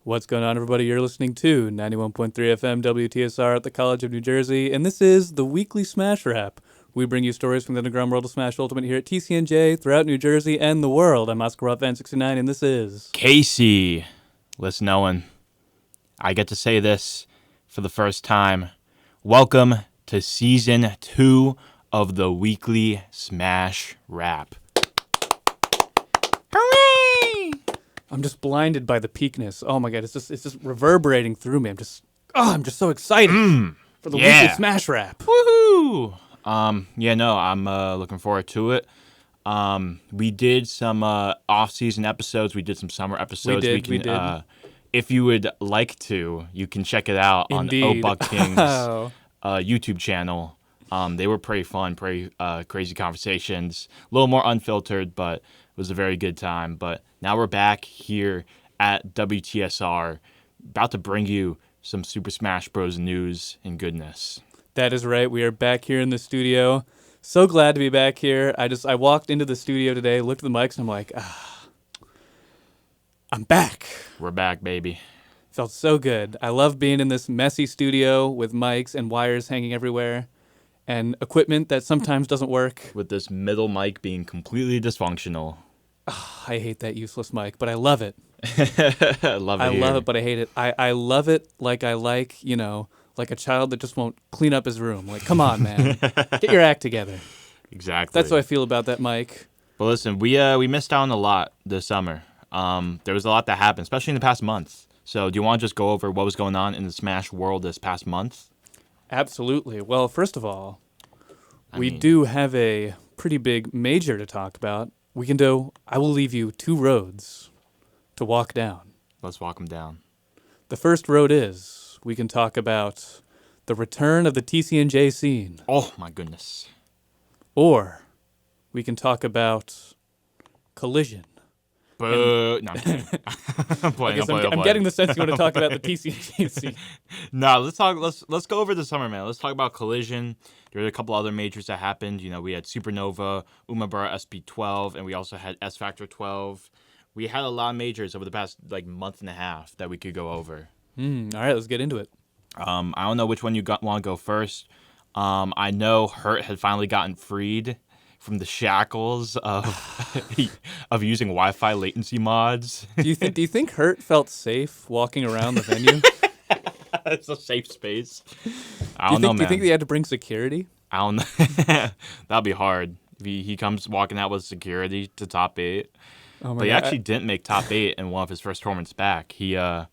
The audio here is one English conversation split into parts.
What's going on, everybody? You're listening to 91.3 FM WTSR at the College of New Jersey, and this is the weekly Smash Wrap. We bring you stories from the underground world of Smash Ultimate here at TCNJ, throughout New Jersey and the world. I'm Oscar Roth Van 69, and this is Casey. Listen, Owen, I get to say this for the first time. Welcome to Season 2 of the weekly Smash Wrap. Hooray! I'm just blinded by the peakness. Oh my god, it's just reverberating through me. I'm just so excited for the weekly Smash Wrap. Woohoo! I'm looking forward to it. We did some off-season episodes. We did some summer episodes. We did. If you would like to, you can check it out Indeed. on Obuck King's Oh. YouTube channel. They were pretty fun, pretty crazy conversations. A little more unfiltered, but it was a very good time. But now we're back here at WTSR, about to bring you some Super Smash Bros. News and goodness. That is right. We are back here in the studio. So glad to be back here. I walked into the studio today, looked at the mics, and I'm like, I'm back. We're back, baby. Felt so good. I love being in this messy studio with mics and wires hanging everywhere and equipment that sometimes doesn't work. With this middle mic being completely dysfunctional. I hate that useless mic, but I love it. I love it, but I hate it. I love it like I like, like a child that just won't clean up his room. Like, come on, man. Get your act together. Exactly. That's what I feel about that mic. But listen, we missed out on a lot this summer. There was a lot that happened, especially in the past month. So do you want to just go over what was going on in the Smash world this past month? Absolutely. Well, first of all, we do have a pretty big major to talk about. I will leave you two roads to walk down. Let's walk them down. The first road is we can talk about the return of the TCNJ scene. Oh, my goodness. Or we can talk about Collision. No, I'm kidding. I'm getting the sense you want to talk about the TCNJ scene. No, let's go over the summer, man. Let's talk about Collision. There were a couple other majors that happened. We had Supernova, Umabara SP12, and we also had S Factor 12. We had a lot of majors over the past month and a half that we could go over. All right, let's get into it. I don't know which one you want to go first. I know Hurt had finally gotten freed from the shackles of using Wi-Fi latency mods. Do you think Hurt felt safe walking around the venue? It's a safe space. I don't know, man. Do you think they had to bring security? I don't know. That'd be hard. He comes walking out with security to top 8. Oh my But he God. actually didn't make top 8 in one of his first tournaments back. He got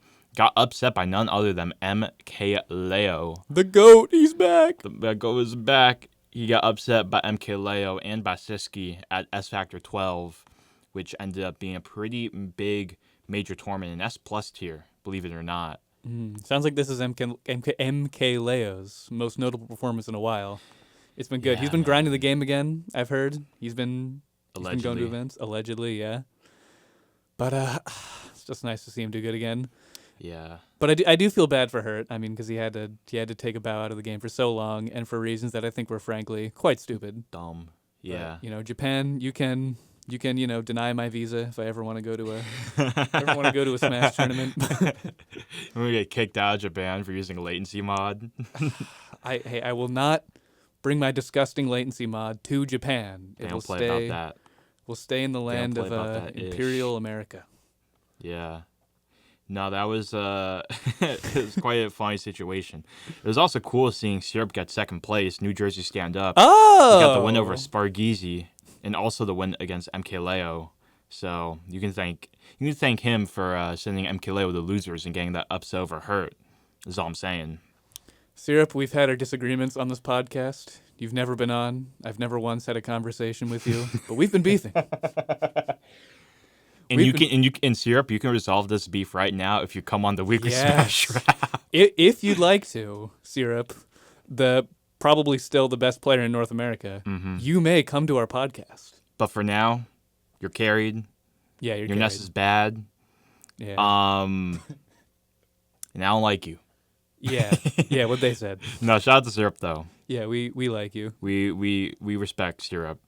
upset by none other than MK Leo. The GOAT, he's back. The GOAT is back. He got upset by MK Leo and by Siski at S Factor 12, which ended up being a pretty big major tournament in S plus tier, believe it or not. Sounds like this is MK Leo's most notable performance in a while. It's been good. Yeah, He's been man. grinding the game again, I've heard. He's been going to Allegedly. events. Allegedly, yeah. But it's just nice to see him do good again. Yeah. But I do feel bad for Hurt. I mean, because he had to take a bow out of the game for so long, and for reasons that I think were frankly quite stupid. Dumb. Yeah. But, Japan, you can deny my visa if I ever want to go to a Smash tournament. I'm going to get kicked out of Japan for using a latency mod. I will not bring my disgusting latency mod to Japan. They don't play about that. Will stay in the land play of about that Imperial America. Yeah. No, that was it was quite a funny situation. It was also cool seeing Syrup get second place, New Jersey Stand Up. Oh! He got the win over Spargeezy and also the win against MK Leo. So you can thank him for sending MK Leo the losers and getting that upset over Hurt. Is all I'm saying. Syrup, we've had our disagreements on this podcast. You've never been on. I've never once had a conversation with you, but we've been beefing. And Syrup, you can resolve this beef right now if you come on the weekly Smash Wrap. If you'd like to, Syrup, the probably still the best player in North America, you may come to our podcast. But for now, you're carried. Yeah, Your nest is bad. Yeah. And I don't like you. Yeah, what they said. No, shout out to Syrup though. Yeah, we like you. We respect Syrup.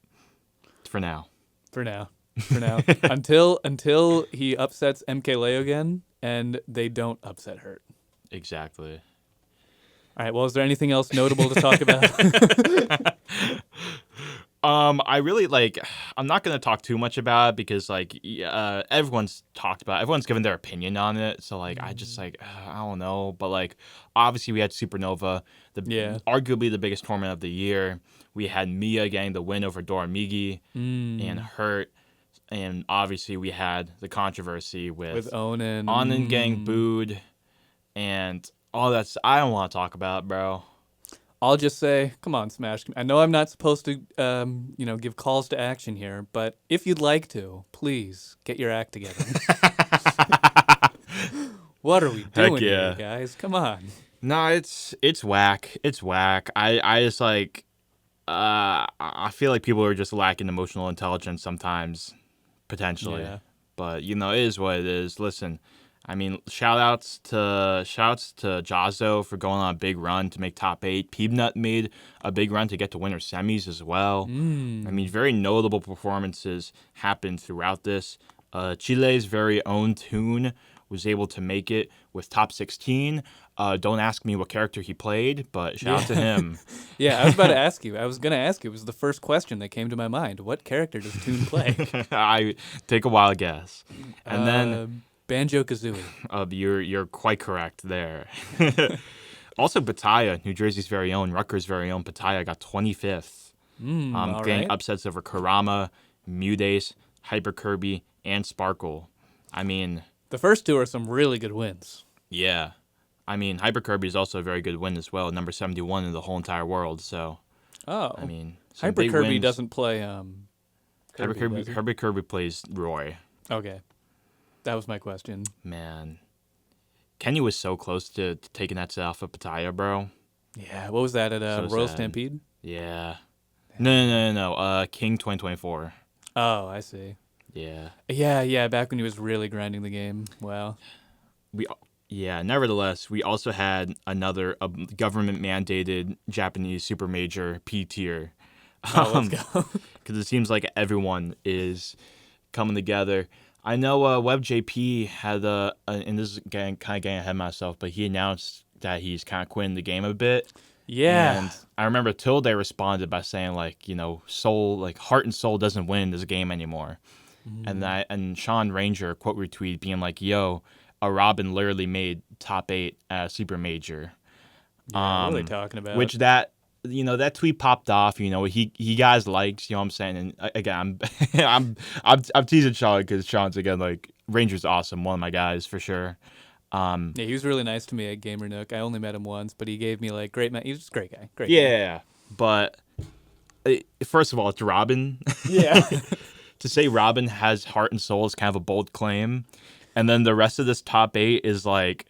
For now. For now. Until he upsets MK Leo again and they don't upset hurt. Exactly. All right. Well, is there anything else notable to talk about? I really like. I'm not gonna talk too much about it because everyone's talked about it. Everyone's given their opinion on it. So like I just like I don't know. But like obviously we had Supernova, Yeah. arguably the biggest tournament of the year. We had Mia getting the win over Dora Migi and Hurt, and obviously we had the controversy with Onan. Onan getting booed, and all that's I don't want to talk about, bro. I'll just say, come on, Smash. I know I'm not supposed to, give calls to action here, but if you'd like to, please get your act together. What are we doing here, guys? Come on. No, it's whack. It's whack. I just like I feel like people are just lacking emotional intelligence sometimes, potentially. Yeah. But it is what it is. Listen, I mean, shout outs to Jazzo for going on a big run to make top 8. Peanut made a big run to get to winter semis as well. I mean, very notable performances happened throughout this. Chile's very own Toon was able to make it with top 16. Don't ask me what character he played, but shout out to him. Yeah, I was about to ask you. I was going to ask you. It was the first question that came to my mind. What character does Toon play? I take a wild guess. And then Banjo-Kazooie. You're quite correct there. Also, Bataya, New Jersey's very own, Rutgers' very own Bataya got 25th. Getting upsets over Kurama, Mudace, Hyper Kirby, and Sparkle. I mean, the first two are some really good wins. Yeah. I mean, Hyper Kirby is also a very good win as well, number 71 in the whole entire world. So, I mean, Hyper Kirby wins. doesn't play Hyper Kirby plays Roy. Okay. That was my question. Man. Kenny was so close to taking that set off of Bataya, bro. Yeah, what was that at Royal Stampede? Yeah. No. King 2024. Oh, I see. Yeah. Yeah, back when he was really grinding the game. Wow. Nevertheless, we also had another government-mandated Japanese super major P tier. Let's go. Because it seems like everyone is coming together. I know WebJP had and this is kind of getting ahead of myself, but he announced that he's kind of quitting the game a bit. Yeah. And I remember Tilde responded by saying heart and soul doesn't win in this game anymore. And Sean Ranger quote retweet being like, yo, a Robin literally made top 8 at a super major. Yeah, what are they talking about? Which that tweet popped off. He got his likes. You know what I'm saying? And again, I'm teasing Sean because Sean's again like Ranger's awesome, one of my guys for sure. Yeah, he was really nice to me at Gamer Nook. I only met him once, but he gave me like he's just a great guy. Great guy. But first of all, it's Robin. Yeah. To say Robin has heart and soul is kind of a bold claim. And then the rest of this top 8 is like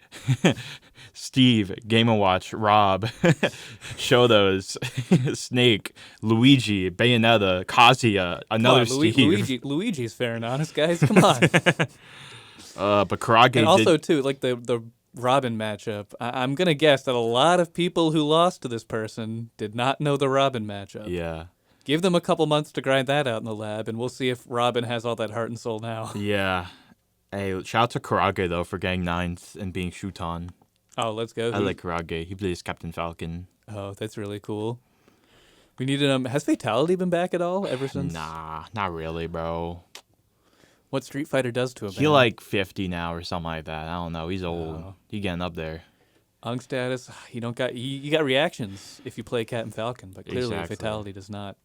Steve, Game & Watch, Rob, Shotos, Snake, Luigi, Bayonetta, Kazuya, another Steve. Luigi's fair and honest, guys. Come on. But Karage and also, too, like the Robin matchup, I'm going to guess that a lot of people who lost to this person did not know the Robin matchup. Yeah. Give them a couple months to grind that out in the lab, and we'll see if Robin has all that heart and soul now. Yeah. Hey, shout out to Karage, though, for getting 9th and being Shuton. Oh, let's go. I like Karage. He plays Captain Falcon. Oh, that's really cool. We needed has Fatality been back at all ever since? Nah, not really, bro. What Street Fighter does to him? He like 50 now or something like that. I don't know. He's old. Oh. He getting up there. Ung status, you got reactions if you play Captain Falcon, but clearly Fatality does not.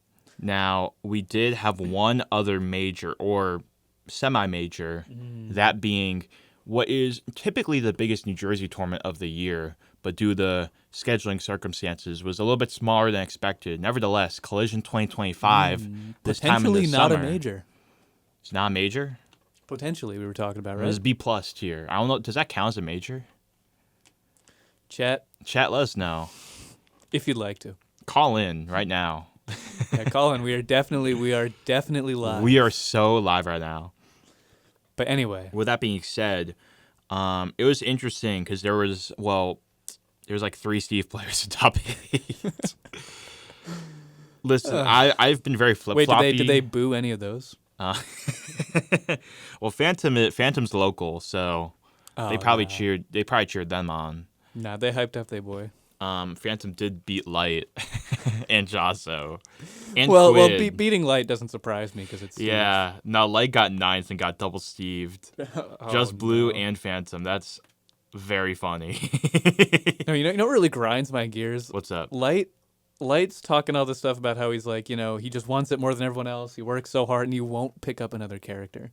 Now, we did have one other major or semi-major, that being what is typically the biggest New Jersey tournament of the year, but due to scheduling circumstances was a little bit smaller than expected. Nevertheless, Collision 2025, this time in the summer. Potentially not a major. It's not a major? Potentially, we were talking about, right? It was B+ tier. I don't know. Does that count as a major? Chat, let us know. If you'd like to. Call in right now. Yeah, Colin, we are definitely live. We are so live right now. But anyway, with that being said, it was interesting because there was like 3 Steve players in top 8. Listen, I've been very flip-floppy. Wait, did they boo any of those? Well, Phantom's local, so They probably cheered. They probably cheered them on. Nah, they hyped up their boy. Phantom did beat Light and Josso. And Well, Quid. beating Light doesn't surprise me because it's Steve. Yeah. No, Light got ninth and got double Steved. Just Blue and Phantom. That's very funny. No, you know what really grinds my gears? What's up? Light's talking all this stuff about how he's like, he just wants it more than everyone else. He works so hard and he won't pick up another character.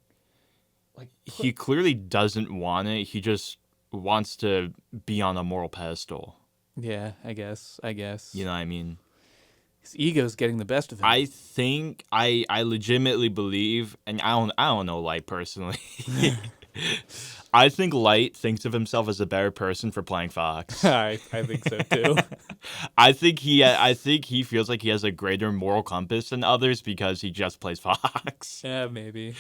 He clearly doesn't want it. He just wants to be on a moral pedestal. Yeah, I guess. You know what I mean? His ego's getting the best of him. I think I legitimately believe, and I don't know Light personally. I think Light thinks of himself as a better person for playing Fox. I think so too. I think he feels like he has a greater moral compass than others because he just plays Fox. Yeah, maybe.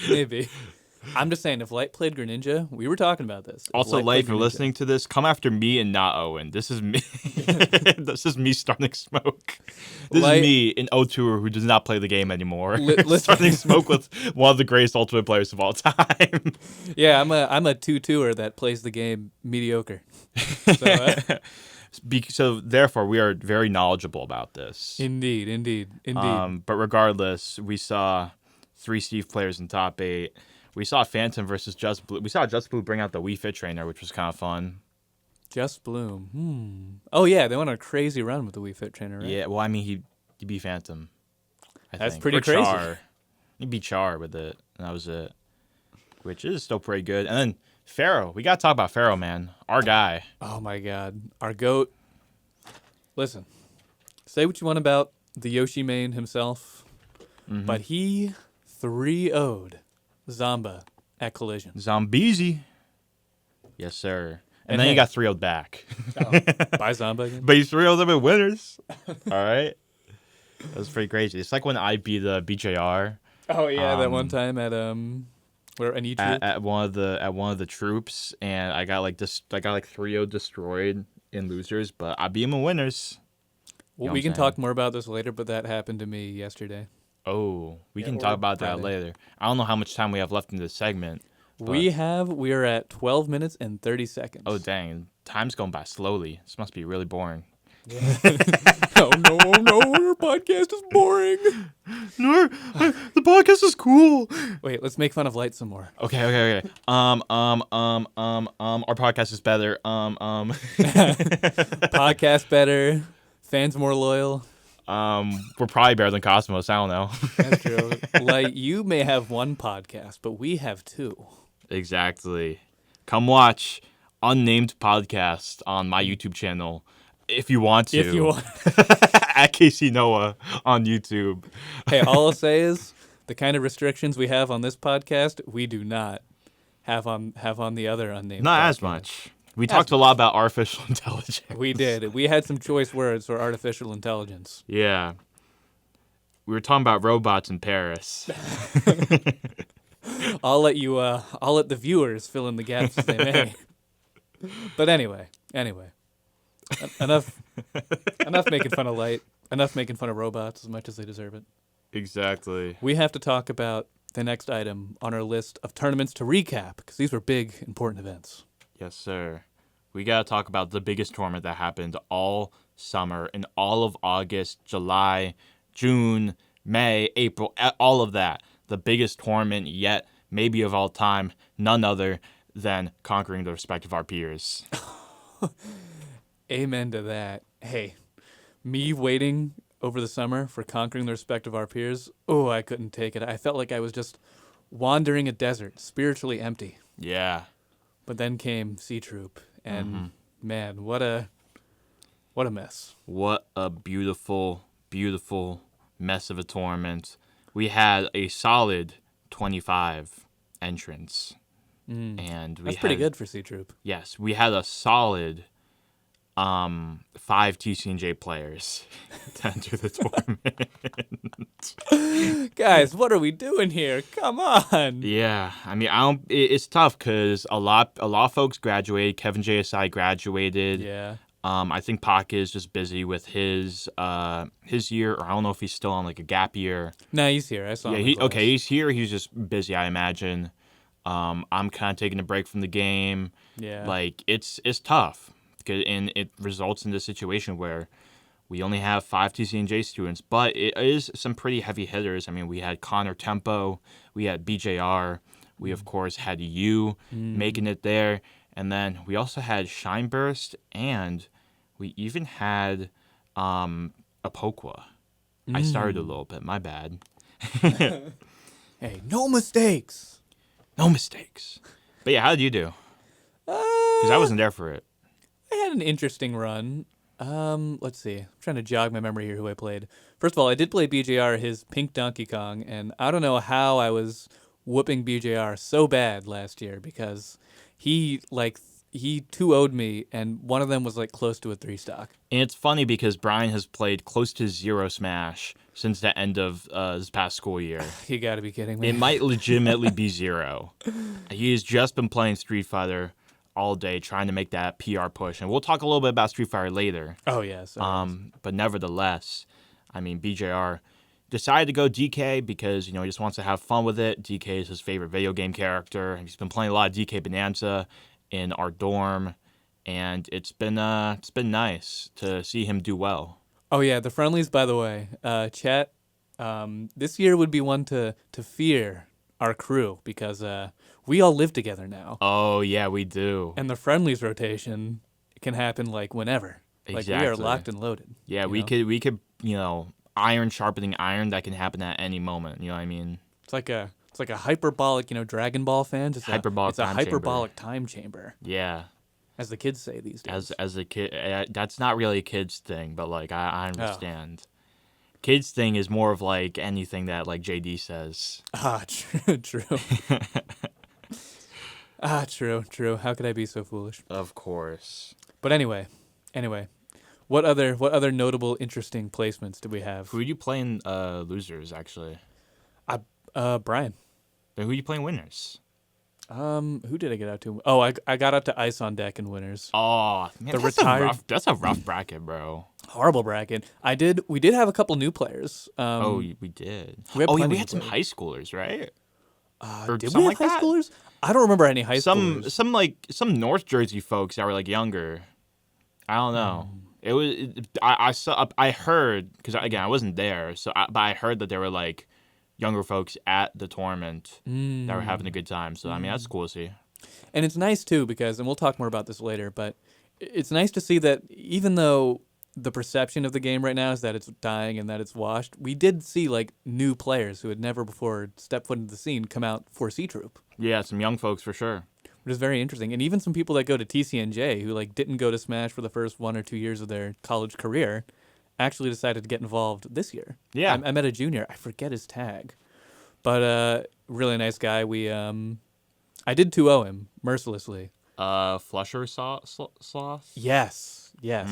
I'm just saying, if Light played Greninja, we were talking about this. Also, Light, if you're listening to this, come after me and not Owen. This is me. This is me starting smoke. This is me, an O2er who does not play the game anymore. Starting smoke with one of the greatest Ultimate players of all time. Yeah, I'm a 2-2er that plays the game mediocre. So therefore, we are very knowledgeable about this. Indeed. But regardless, we saw 3 Steve players in top 8. We saw Phantom versus Just Blue. We saw Just Blue bring out the Wii Fit trainer, which was kind of fun. Just Bloom. Oh, yeah, they went on a crazy run with the Wii Fit trainer, right? Yeah, well, I mean, he beat Phantom. That's think. pretty Or crazy. Char. He beat Char with it, and that was it. Which is still pretty good. And then Pharaoh. We got to talk about Pharaoh, man. Our guy. Oh, my God. Our GOAT. Listen, say what you want about the Yoshi main himself, but he 3-0'd Zamba at Collision. Zombiezi. Yes, sir. And then he got 3-0'd back. By Zamba again? But he 3-0'd them at winners. All right. That was pretty crazy. It's like when I beat the BJR. Oh, yeah, that one time at where an at one of the troops, and I got like 3-0 destroyed in losers, but I beat him in winners. Well, we can talk more about this later, but that happened to me yesterday. Oh, we can talk about that later. I don't know how much time we have left in this segment. We are at 12 minutes and 30 seconds. Oh, dang. Time's going by slowly. This must be really boring. Oh, no, our podcast is boring. No, the podcast is cool. Wait, let's make fun of Light some more. Okay. Our podcast is better. Podcast better. Fans more loyal. We're probably better than Cosmos. I don't know. That's true. Like, you may have one podcast, but we have 2. Exactly. Come watch Unnamed Podcast on my YouTube channel if you want to. If you want. At Casey Noah on YouTube. Hey, all I'll say is the kind of restrictions we have on this podcast, we do not have on the other unnamed. Not podcast. as much. We talked a lot about artificial intelligence. We did. We had some choice words for artificial intelligence. Yeah. We were talking about robots in Paris. I'll let the viewers fill in the gaps as they may. But anyway. Enough making fun of Light. Enough making fun of robots as much as they deserve it. Exactly. We have to talk about the next item on our list of tournaments to recap, because these were big, important events. Yes, sir. We got to talk about the biggest tournament that happened all summer, in all of August, July, June, May, April, all of that. The biggest tournament yet, maybe of all time, none other than conquering the respect of our peers. Amen to that. Hey, me waiting over the summer for conquering the respect of our peers, I couldn't take it. I felt like I was just wandering a desert, spiritually empty. Yeah. But then came C-Troop, and man, what a mess. What a beautiful, beautiful mess of a tournament. We had a solid 25 entrants. And That's pretty good for C-Troop. Yes, we had a solid 5 TCNJ players to enter the tournament. Guys, what are we doing here? Come on. Yeah, I mean, it's tough because a lot of folks graduated. Kevin JSI graduated. Yeah. I think Pac is just busy with his year, or I don't know if he's still on like a gap year. Nah, he's here. I saw him. Yeah, he's here. He's just busy, I imagine. I'm kind of taking a break from the game. Yeah. Like, it's tough. And it results in this situation where we only have 5 TCNJ students, but it is some pretty heavy hitters. I mean, we had Connor Tempo, we had BJR, we of course had you making it there, and then we also had Shineburst, and we even had Apokwa. I started a little bit, my bad. Hey, no mistakes. No mistakes. But yeah, how did you do? Because I wasn't there for it. I had an interesting run. Let's see. I'm trying to jog my memory here who I played. First of all, I did play BJR, his Pink Donkey Kong, and I don't know how I was whooping BJR so bad last year because he 2-0'd me, and one of them was like close to a 3-stock. And it's funny because Brian has played close to 0 Smash since the end of this past school year. You gotta be kidding me. It might legitimately be 0. He has just been playing Street Fighter all day, trying to make that PR push. And we'll talk a little bit about Street Fighter later. Oh, yes. But nevertheless, I mean, BJR decided to go DK because, he just wants to have fun with it. DK is his favorite video game character. He's been playing a lot of DK Bonanza in our dorm, and it's been nice to see him do well. Oh, yeah. The friendlies, by the way. Chat, this year would be one to fear our crew because we all live together now. Oh, yeah, we do. And the friendlies rotation can happen like whenever. Exactly. Like we are locked and loaded. Yeah, we could iron sharpening iron that can happen at any moment. You know what I mean? It's like a hyperbolic, Dragon Ball fans. It's Hyperbolic a time chamber. hyperbolic time chamber, Yeah. as the kids say these days. As a kid, that's not really a kid's thing, but like I understand. Kids thing is more of like anything that like JD says. True. True. How could I be so foolish? Of course. But anyway, what other notable, interesting placements do we have? Who are you playing losers actually? Brian. But who are you playing winners? Who did I get out to? Oh, I got out to Ice on Deck and winners. Oh, man, that's a rough bracket, bro. Horrible bracket. We did have a couple new players. We did. We had We plenty had to some play. high schoolers, right? Or Did we something have like high that? schoolers? I don't remember any high schoolers. Some North Jersey folks that were like younger. I don't know. It was I heard because again I wasn't there, but I heard that there were like younger folks at the tournament that were having a good time. So I mean that's cool to see. And it's nice too because, and we'll talk more about this later, but it's nice to see that even though the perception of the game right now is that it's dying and that it's washed, we did see like new players who had never before stepped foot into the scene come out for C Troop. Yeah, some young folks for sure. Which is very interesting. And even some people that go to TCNJ who like didn't go to Smash for the first 1 or 2 years of their college career actually decided to get involved this year. Yeah. I met a junior. I forget his tag. But really nice guy. I did 2-0 him mercilessly. Flusher Sloth? Yes. There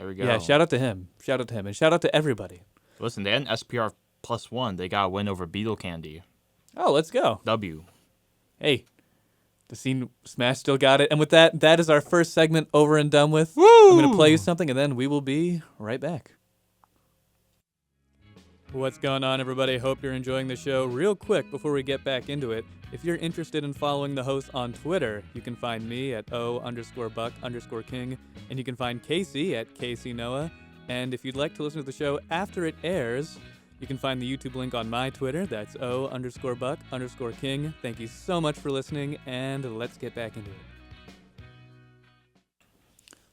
we go. Yeah, shout out to him. And shout out to everybody. Listen, they had an SPR +1. They got a win over Beetle Candy. Oh, let's go. W. Hey, the scene Smash still got it. And with that is our first segment over and done with. Woo! I'm going to play you something, and then we will be right back. What's going on, everybody? Hope you're enjoying the show. Real quick, before we get back into it, if you're interested in following the host on Twitter, you can find me at O_Buck_King, and you can find Casey at CaseyNoah. And if you'd like to listen to the show after it airs, you can find the YouTube link on my Twitter. That's O_Buck_King. Thank you so much for listening, and let's get back into it.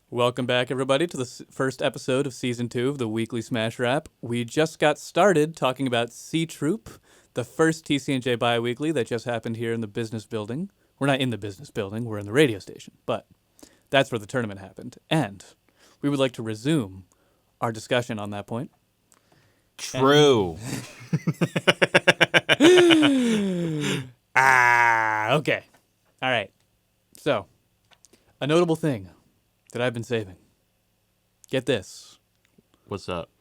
Welcome back, everybody, to the first episode of Season 2 of the Weekly Smash Rap. We just got started talking about C Troop, the first TCNJ bi-weekly that just happened here in the business building. We're not in the business building, we're in the radio station, but that's where the tournament happened. And we would like to resume our discussion on that point. True. Okay. All right. So, a notable thing that I've been saving. Get this. What's up?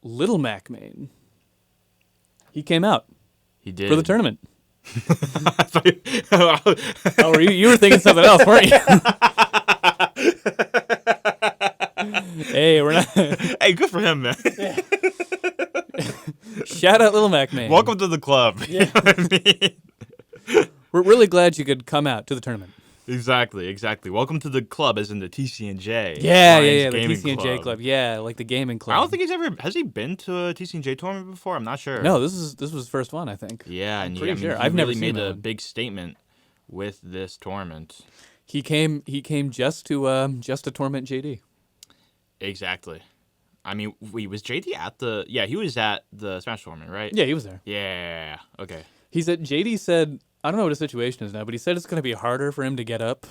Little Mac Main. He came out He did. for the tournament. Oh, you were thinking something else, weren't you? Hey, we're not. Hey, good for him, man. Shout out Little Mac Main. Welcome to the club. You know what I mean? We're really glad you could come out to the tournament. Exactly. Welcome to the club, as in the TCNJ. Yeah, Lions the Gaming TCNJ club. Yeah, like the gaming club. I don't think has he been to a TCNJ tournament before? I'm not sure. No, this was his first one, I think. Yeah, I'm and pretty sure. he I've never really seen made that a one. big statement with this tournament. He came just to torment JD. Exactly. I mean, wait, was JD at the? Yeah, he was at the Smash tournament, right? Yeah, he was there. Yeah. Okay. He said JD said, I don't know what his situation is now, but he said it's going to be harder for him to get up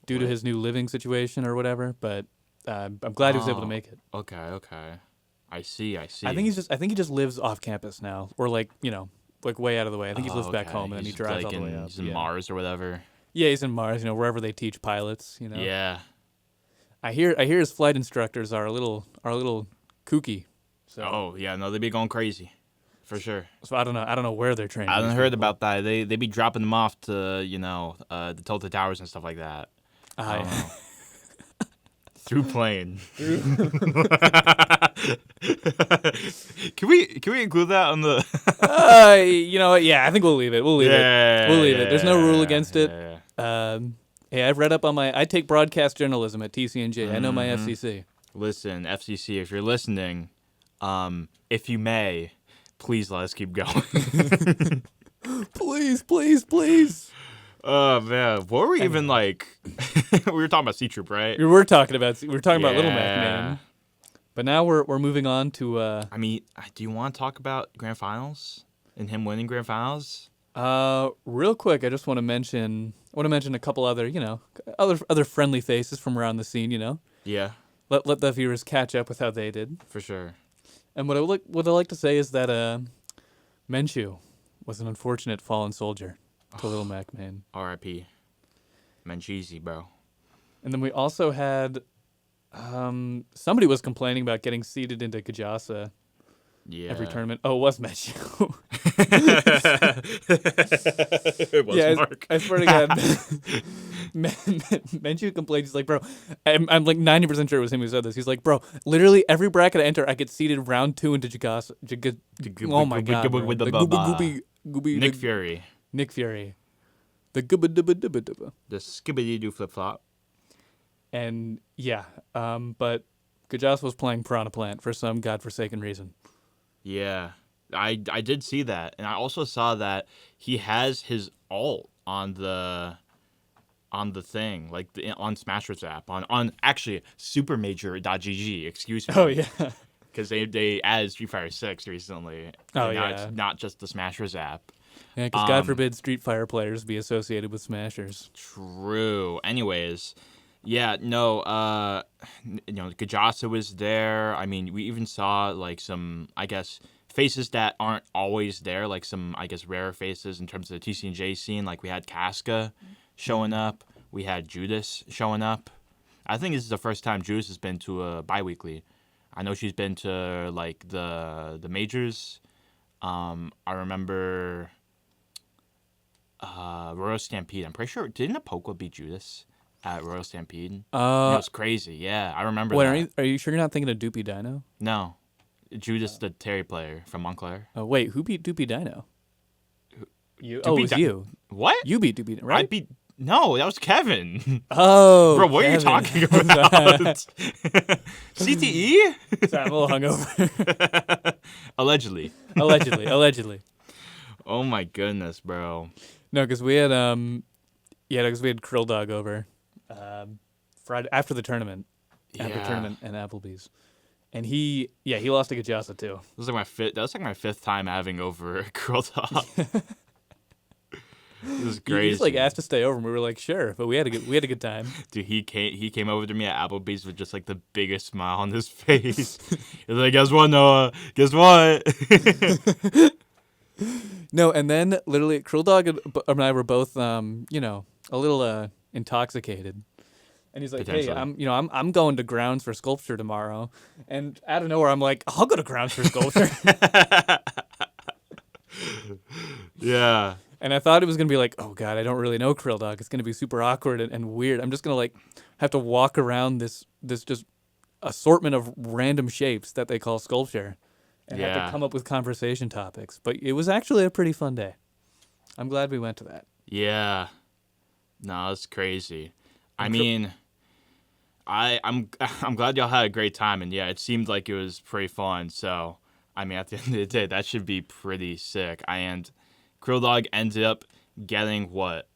due to his new living situation or whatever. But I'm glad he was able to make it. Okay. I see. I think he just lives off campus now, or like way out of the way. I think he lives back Okay. home and then he He's drives like all the way up. He's in Yeah. Mars or whatever. Yeah, he's in Mars. Wherever they teach pilots. Yeah. I hear his flight instructors are a little kooky. So, Oh yeah, no, they be going crazy, for sure. so I don't know where they're training. I these haven't heard people. about that. They be dropping them off to the Tilted Towers and stuff like that. I don't know. Through plane. Can we include that on the? You know what? Yeah, I think we'll leave it. We'll leave it. We'll leave it. There's no rule against it. Yeah. Hey, I've read up on I take broadcast journalism at TCNJ. I know my FCC. Listen, FCC, if you're listening, if you may, please let us keep going. Please. Oh man, what were we even like? We were talking about C-Troop, right? We're talking about Little Mac Yeah. Man. But now we're moving on to I mean, do you want to talk about Grand Finals and him winning Grand Finals? real quick. I just want to mention a couple other other friendly faces from around the scene. Yeah, Let the viewers catch up with how they did. for sure. And what I like to say is that Menchu was an unfortunate fallen soldier to Little Mac Man. R.I.P. Mancheesy, bro. And then we also had somebody was complaining about getting seeded into Kajasa Yeah. every tournament. Oh, it was Menchu. It was Yeah, Mark. I swear to God. Menchu complained. He's like, bro, I'm like 90% sure it was him who said this. He's like, bro, literally every bracket I enter, I get seeded round 2 into Jagasa. Oh my God. bro. The gooby, Nick the- Fury. Nick Fury. The gubba dubba dubba dubba. The skibbity doo flip flop. And yeah, but Kajasa was playing Piranha Plant for some godforsaken reason. Yeah, I did see that, and I also saw that he has his alt on the thing, like on Smashers app, on actually supermajor.gg. Excuse me. Oh yeah. Because they added Street Fighter 6 recently. Oh, and now yeah. it's not just the Smashers app. Yeah, because God forbid Street Fighter players be associated with Smashers. True. Anyways, yeah, no, Kajasa was there. I mean, we even saw like some, I guess, faces that aren't always there, like some, I guess, rare faces in terms of the TCNJ scene. Like we had Casca showing up, we had Judas showing up. I think this is the first time Judas has been to a bi-weekly. I know she's been to like the majors. I remember Royal Stampede. I'm pretty sure didn't Apoko beat Judas at Royal Stampede? It was crazy. Yeah, I remember Wait, that. are you sure you're not thinking of Doopy Dino? No, Judas the Terry player from Montclair. Oh wait, who beat Doopy Dino? You. Doopy Oh, it was Di- you. What? You beat Doopy Dino, I right? beat. No, that was Kevin. Oh, Bro, what are you Kevin. talking about? CTE? Sorry, I'm a little hungover. Allegedly. Allegedly. Oh my goodness, bro. No, because we had because we had Krill Dog over Friday after the tournament, and Applebee's, and he lost to Kajasa too. That was like my fifth time having over Curl Dog. It was crazy. He just like asked to stay over, and we were like, sure, but we had a good time. Dude, he came over to me at Applebee's with just like the biggest smile on his face. He was like, "Guess what, Noah? Guess what?" No, and then literally Krill Dog and I were both a little intoxicated. And he's like, "Hey, I'm going to Grounds for Sculpture tomorrow." And out of nowhere, I'm like, "I'll go to Grounds for Sculpture." Yeah. And I thought it was gonna be like, "Oh God, I don't really know Krill Dog. It's gonna be super awkward and weird. I'm just gonna like have to walk around this just assortment of random shapes that they call Sculpture, and have Yeah. to come up with conversation topics." But it was actually a pretty fun day. I'm glad we went to that. Yeah. No, it's crazy. I mean, I'm I'm glad y'all had a great time, and yeah, it seemed like it was pretty fun. So, I mean, at the end of the day, that should be pretty sick. And Krill Dog ended up getting what,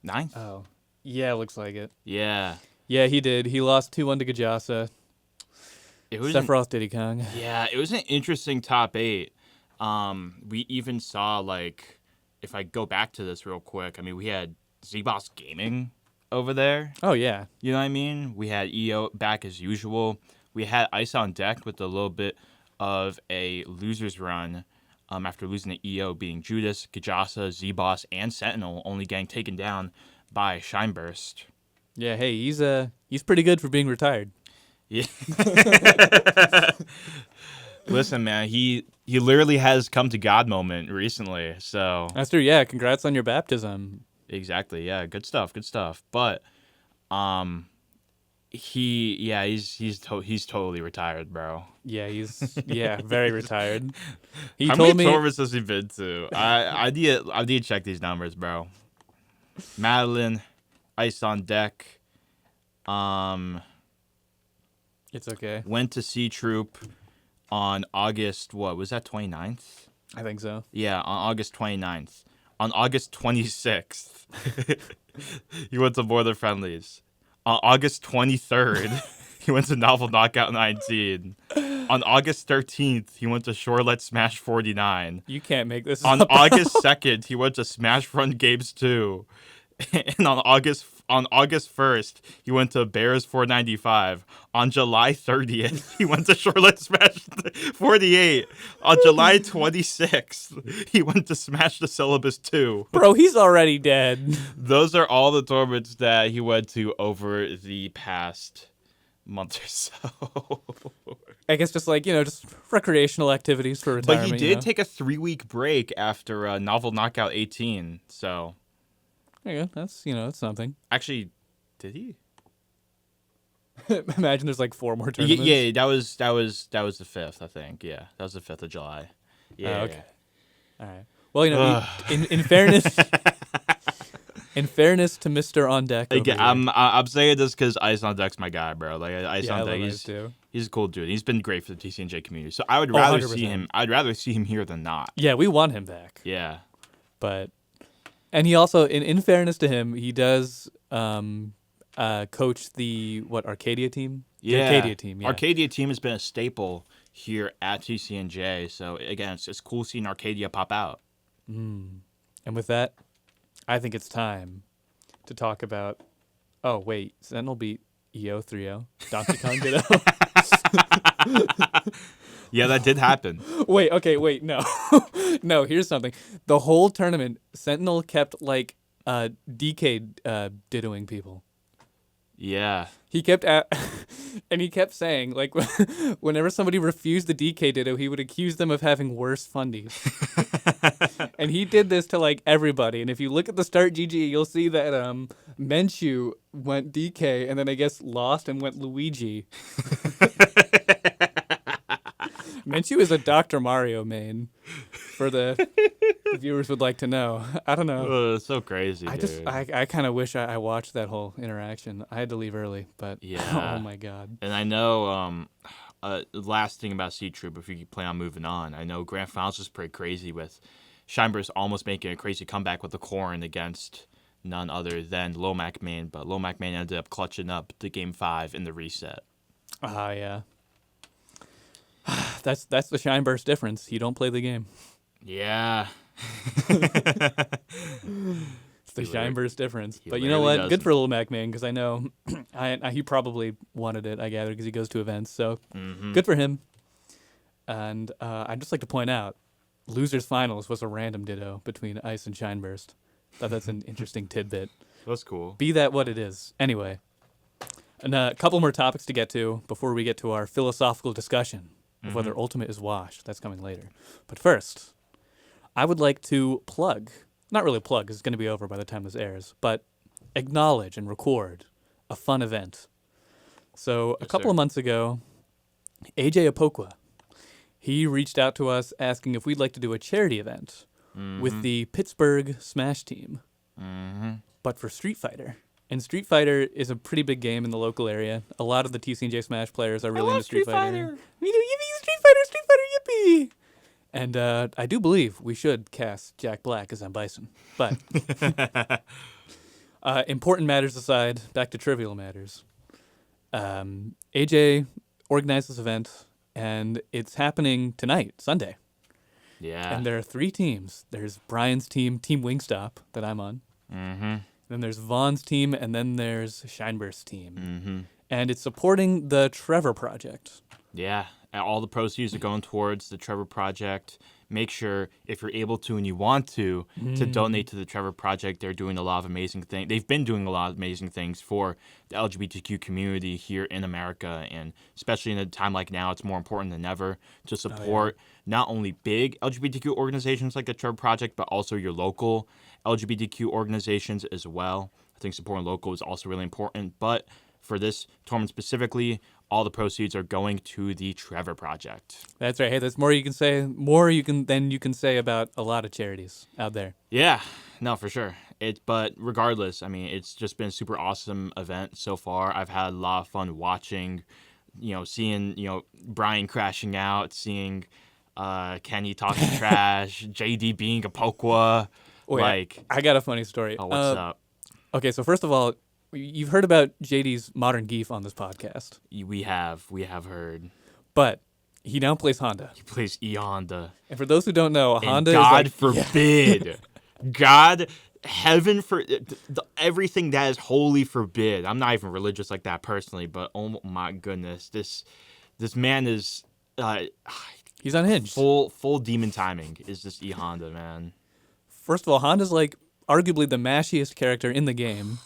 ninth? Oh, yeah, looks like it. Yeah, Yeah, he did. He lost 2-1 to Gajasa. it was. An, Sephiroth Diddy Kong. yeah, it was an interesting top 8. We even saw like, if I go back to this real quick, I mean, we had Z-Boss Gaming over there. Oh yeah. You know what I mean? We had EO back as usual. We had Ice on deck with a little bit of a loser's run after losing to EO, being Judas, Kajasa, Z-Boss, and Sentinel, only getting taken down by Shineburst. Yeah. Hey, he's pretty good for being retired. Yeah. Listen, man, he literally has come to God moment recently. So That's true. Yeah. Congrats on your baptism. exactly, yeah, good stuff. But he's totally retired, bro. Yeah, he's very retired. He How told many me tournaments has he been to? I need to check these numbers, bro. Madeline, Ice on deck. it's okay. Went to C Troop on August, what was that, 29th? I think so. Yeah, on August 29th. On August 26th, he went to Border Friendlies. On August 23rd, he went to Novel Knockout 19. On August 13th, he went to Shorelet Smash 49. You can't make this On up. August 2nd, he went to Smash Run Games 2. And on August 1st, he went to Bears 495. On July 30th, he went to Charlotte Smash 48. On July 26th, he went to Smash the Syllabus 2. Bro, he's already dead. Those are all the tournaments that he went to over the past month or so. I guess just just recreational activities for But retirement. he did take a 3-week break after Novel Knockout 18. So There you go. That's something. actually, did he? Imagine there's 4 more tournaments. Yeah, that was the 5th, I think. Yeah, that was the 5th of July. Yeah. Oh, okay. All right. Well, in fairness, in fairness to Mr. On Deck, over Again, here. I'm saying this because Ice on Deck's my guy, bro. Like Ice Yeah, I on love Deck, Ice too. he's a cool dude. He's been great for the TCNJ community. So I would rather see 100%. him. I'd rather see him here than not. Yeah, we want him back. Yeah. But and he also, in fairness to him, he does coach the Arcadia team. The Yeah. Arcadia team. Yeah. Arcadia team has been a staple here at TCNJ. So again, it's cool seeing Arcadia pop out. And with that, I think it's time to talk about. Oh wait, Sentinel beat EO 3-0. Donkey Kong Ditto. Yeah, that did happen. Wait, okay, wait, no. No, here's something. The whole tournament, Sentinel kept DK dittoing people. Yeah. He kept and he kept saying whenever somebody refused the DK ditto, he would accuse them of having worse fundies. And he did this to everybody. And if you look at the start GG, you'll see that Menchu went DK and then I guess lost and went Luigi. Menchu is a Dr. Mario main, for the viewers would like to know. I don't know. It's so crazy, dude. I kind of wish I watched that whole interaction. I had to leave early, but Yeah. oh my god. And I know, last thing about C Troop, if you plan on moving on, I know Grand Finals was pretty crazy with Shineburst almost making a crazy comeback with the Corrin against none other than Lomac Main, but Lomac Main ended up clutching up the Game 5 in the reset. Yeah. That's the Shineburst difference. You don't play the game. Yeah. It's the Shineburst difference. he But you know literally what? Good doesn't. for Little Mac Man because I know he probably wanted it, I gather, because he goes to events. So good for him. And I'd just like to point out, Losers Finals was a random ditto between Ice and Shineburst. Thought that's an interesting tidbit. That's cool. Be that what it is. Anyway, and a couple more topics to get to before we get to our philosophical discussion of whether Ultimate is washed. That's coming later. But first, I would like to plug, not really plug, because it's going to be over by the time this airs, but acknowledge and record a fun event. So a couple sir. of months ago, AJ Apokwa, he reached out to us asking if we'd like to do a charity event with the Pittsburgh Smash team, but for Street Fighter. And Street Fighter is a pretty big game in the local area. A lot of the TCNJ Smash players are really into Street Fighter. Me too, yippee, Street Fighter, yippee! And I do believe we should cast Jack Black as M. Bison. But important matters aside, back to trivial matters. AJ organized this event, and it's happening tonight, Sunday. Yeah. And there are 3 teams. There's Brian's team, Team Wingstop, that I'm on. Mm-hmm. Then there's Vaughn's team, and then there's Shineburst's team. Mm-hmm. And it's supporting the Trevor Project. Yeah. And all the proceeds are going towards the Trevor Project. Make sure, if you're able to and you want to donate to the Trevor Project. They're doing a lot of amazing things. They've been doing a lot of amazing things for the LGBTQ community here in America. And especially in a time like now, it's more important than ever to support not only big LGBTQ organizations like the Trevor Project, but also your local LGBTQ organizations as well. I think supporting local is also really important. But for this tournament specifically, all the proceeds are going to the Trevor Project. That's right. Hey, there's more you can say. Than you can say about a lot of charities out there. Yeah, no, for sure. But regardless, I mean, it's just been a super awesome event so far. I've had a lot of fun watching, seeing, Brian crashing out, seeing Kenny talking trash, JD being a Pokwa. I got a funny story. Oh, what's up? Okay, so first of all, you've heard about JD's Modern Geef on this podcast. We have heard. But he now plays Honda. He plays E-Honda. And for those who don't know, Honda God is forbid. God, heaven for everything that is holy forbid. I'm not even religious like that personally, but oh my goodness, this man is he's unhinged. Full demon timing is this E-Honda, man. First of all, Honda's like arguably the mashiest character in the game.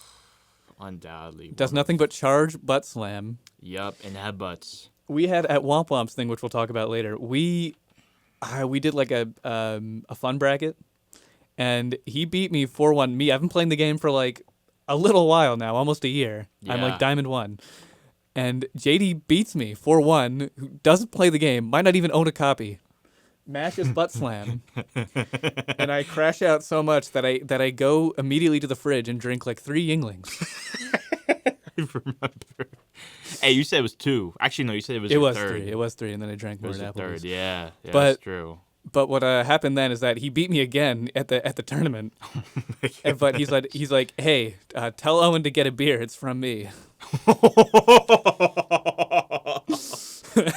Undoubtedly. Does nothing but charge, butt slam. Yup, and headbutts. We had at Womp Womp's thing, which we'll talk about later. We did like a fun bracket, and he beat me 4-1. I've been playing the game for like a little while now, almost a year. Yeah. I'm like Diamond 1. And JD beats me 4-1, who doesn't play the game, might not even own a copy. Mashes butt slam. And I crash out so much that I go immediately to the fridge and drink like 3 Yinglings. I remember. Hey, you said it was 2. Actually, no, you said it was third. 3. It was 3, and then I drank more It was than the third, Applebee's. yeah, But- that's true. But what happened then is that he beat me again at the tournament. But he's like, hey, tell Owen to get a beer. It's from me.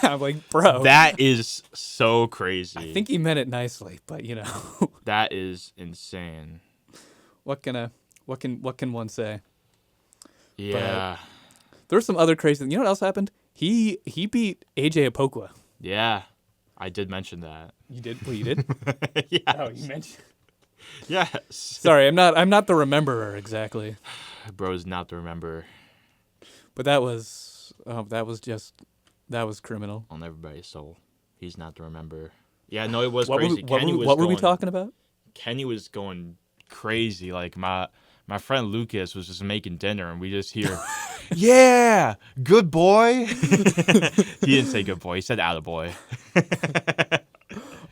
I'm like, bro. That is so crazy. I think he meant it nicely, but that is insane. what can one say? Yeah. There was some other crazy. You know what else happened? He beat AJ Apokwa. Yeah. I did mention that. You did? Well, you did? Yeah. Oh, you mentioned. Yes. Sorry, I'm not the rememberer exactly. Bro's not to remember But that was criminal. on everybody's soul. He's not to remember. Yeah, no, it was What crazy. were we talking about? Kenny was going crazy. Like my friend Lucas was just making dinner, and we just hear, "Yeah, good boy." He didn't say good boy. He said attaboy.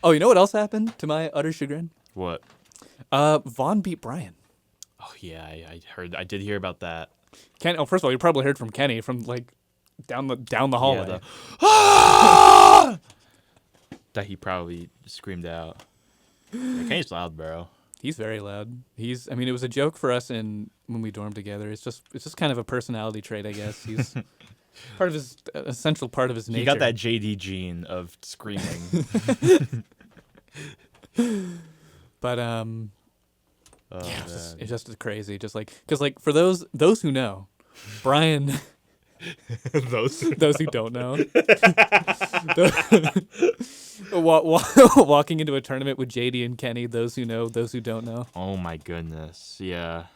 Oh, you know what else happened to my utter chagrin? What? Vaughn beat Brian. Oh yeah, I heard. I did hear about that. First of all, you probably heard from Kenny from like down the hallway. Yeah, that he probably screamed out. Yeah, Kenny's loud, bro. He's very loud. It was a joke for us when we dormed together. It's just kind of a personality trait, I guess. He's part of his essential part of his nature. He got that JD gene of screaming. But Oh, yeah, man. it's just crazy. Just like because like for those who know, Brian. Those Those who don't know. Walking into a tournament with JD and Kenny, those who know, those who don't know. Oh my goodness. Yeah.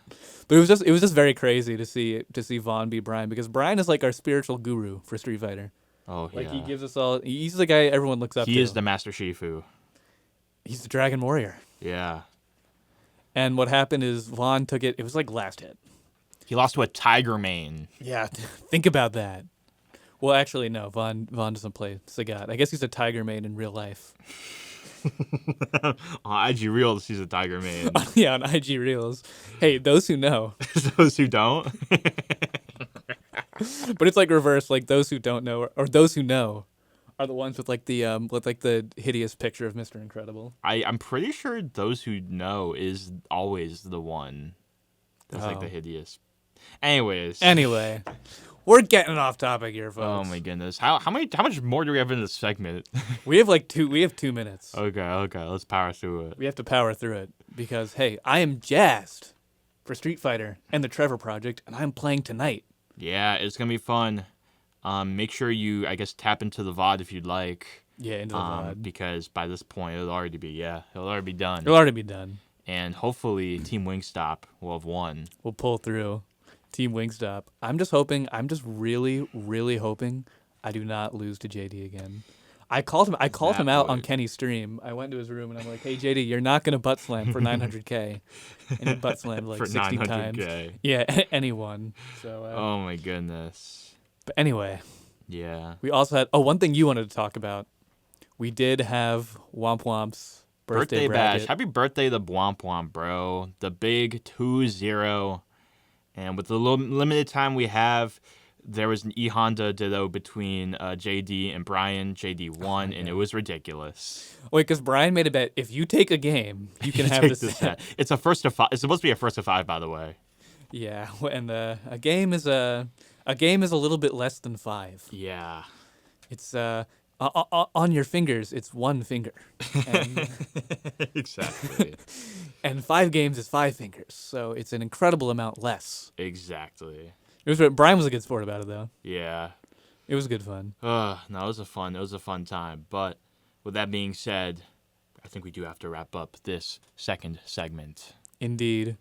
But it was just very crazy to see Vaughn beat Brian, because Brian is like our spiritual guru for Street Fighter. Oh yeah. Like he gives us all. He's the guy everyone looks up to. He is the Master Shifu. He's the Dragon Warrior. Yeah. And what happened is Vaughn took it. It was like last hit. He lost to a Tiger Mane. Yeah, think about that. Well, actually, no. Vaughn doesn't play Sagat. I guess he's a Tiger Mane in real life. On IG Reels, he's a Tiger man. Yeah, on IG Reels. Hey, those who know. Those who don't. But it's like reverse, like those who don't know or those who know are the ones with like the hideous picture of Mr. Incredible. I'm pretty sure those who know is always the one that's like the Oh. hideous. Anyways. Anyway, we're getting off topic here, Oh folks. my goodness. How much more do we have in this segment? We have 2 minutes. Okay, let's power through it. We have to power through it because hey, I am jazzed for Street Fighter and the Trevor Project, and I'm playing tonight. Yeah, it's gonna be fun. Make sure you, I guess, tap into the VOD if you'd like. Yeah, into the VOD. Because by this point it'll already be done. It'll already be done. And hopefully Team Wingstop will have won. We'll pull through. Team Wingstop. I'm just really, really hoping I do not lose to JD again. I called him That out on would. Kenny's stream. I went to his room and I'm like, hey JD, you're not gonna butt slam for 900K. And he butt slammed like For 60 times. 900K. Yeah, anyone. So Oh my goodness. but anyway, Yeah. we also had one thing you wanted to talk about. We did have Womp Womp's birthday Bash. bracket. Happy birthday to Bwomp Womp, bro. The big 2-0. And with the limited time we have, there was an E Honda Ditto between JD and Brian. JD won, and it was ridiculous. Wait, because Brian made a bet. If you take a game, you can have Take this. this set. It's a first to 5. It's supposed to be a first to 5, by the way. Yeah, and a game is a little bit less than 5. Yeah. It's on your fingers. It's one finger, and, Exactly. and 5 games is 5 fingers. So it's an incredible amount less. Exactly. Brian was a good sport about it though. Yeah. It was good fun. No, it was a fun time. But with that being said, I think we do have to wrap up this second segment. Indeed.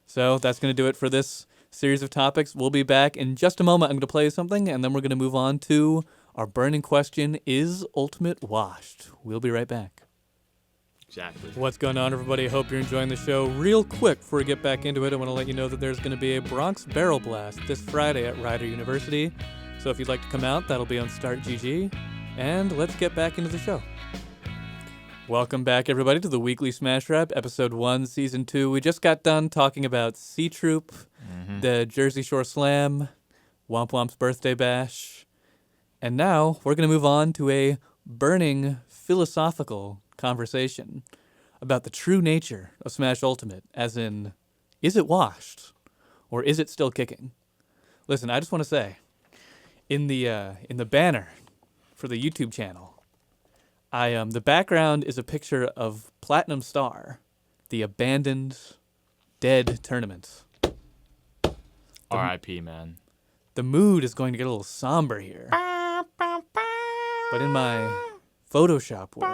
So that's going to do it for this series of topics. We'll be back in just a moment. I'm going to play you something, and then we're going to move on to our burning question: is Ultimate washed? We'll be right back. Exactly. What's going on, everybody? Hope you're enjoying the show. Real quick, before we get back into it, I want to let you know that there's going to be a Bronx Barrel Blast this Friday at Rider University. So if you'd like to come out, that'll be on Start GG. And let's get back into the show. Welcome back, everybody, to the Weekly Smash Rap, Episode 1, Season 2. We just got done talking about C-Troop, the Jersey Shore Slam, Womp Womp's Birthday Bash. And now we're going to move on to a burning philosophical conversation about the true nature of Smash Ultimate, as in, is it washed or is it still kicking? Listen, I just want to say, in the banner for the YouTube channel, the background is a picture of Platinum Star, the abandoned, dead tournament. R.I.P. man. The mood is going to get a little somber here. But in my Photoshop work,